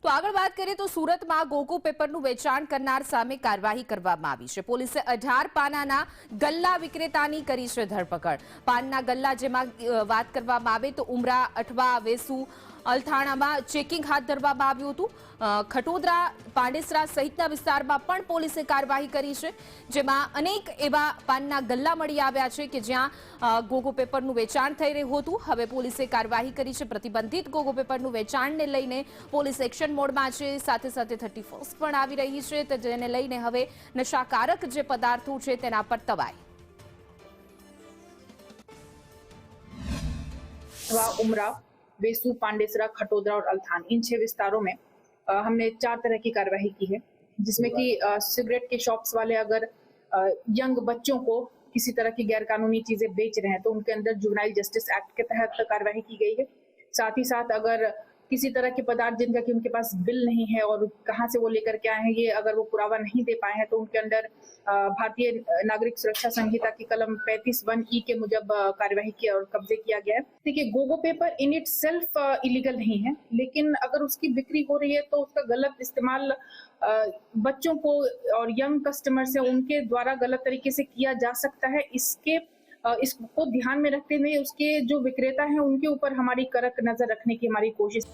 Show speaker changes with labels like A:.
A: તો આગળ વાત કરીએ તો સુરતમાં ગોગો પેપરનું વેચાણ કરનાર સામે કાર્યવાહી કરવામાં આવી છે। પોલીસે 18 પાનાના ગલ્લા વિક્રેતાની કરી છે ધરપકડ। પાનના ગલ્લા જેમાં વાત કરવામાં આવે તો ઉમરા, અઠવા, વેસુ, અલથાણામાં ચેકિંગ હાથ ધરવામાં આવ્યું હતું। ખટોદરા, પાંડેસરા સહિતના વિસ્તારમાં પણ પોલીસે કાર્યવાહી કરી છે, જેમાં અનેક એવા પાનના ગલ્લા મળી આવ્યા છે કે જ્યાં ગોગો પેપરનું વેચાણ થઈ રહ્યું હતું। હવે પોલીસે કાર્યવાહી કરી છે। પ્રતિબંધિત ગોગો પેપરનું વેચાણને લઈને પોલીસ એક્શન મોડમાં છે। સાથે સાથે 31st પણ આવી રહી છે, તો જેને લઈને હવે નશાકારક જે પદાર્થો છે તેના પર તવાઈ।
B: उमरा, वेसु, पांडेसरा, खटोदरा और अल्थान, इन 6 विस्तारों में हमने 4 तरह की कार्यवाही की है, जिसमें कि सिगरेट के शॉप्स वाले अगर यंग बच्चों को किसी तरह की गैर कानूनी चीजें बेच रहे हैं तो उनके अंदर जुवेनाइल जस्टिस एक्ट के तहत कार्यवाही की गई है। साथ ही साथ अगर किसी तरह के पदार्थ जिनका कि उनके पास बिल नहीं है और कहां से वो लेकर के आए हैं ये अगर वो पुरावा नहीं दे पाए हैं तो उनके अंदर भारतीय नागरिक सुरक्षा संहिता की कलम 35(1)(e) के मुजब कार्यवाही की और कब्जे किया गया है। देखिए, Gogo paper in it self illegal नहीं है, लेकिन अगर उसकी बिक्री हो रही है तो उसका गलत इस्तेमाल बच्चों को और यंग कस्टमर से उनके द्वारा गलत तरीके से किया जा सकता है। इसको ध्यान में रखते हुए उसके जो विक्रेता हैं उनके ऊपर हमारी कड़क नजर रखने की हमारी कोशिश।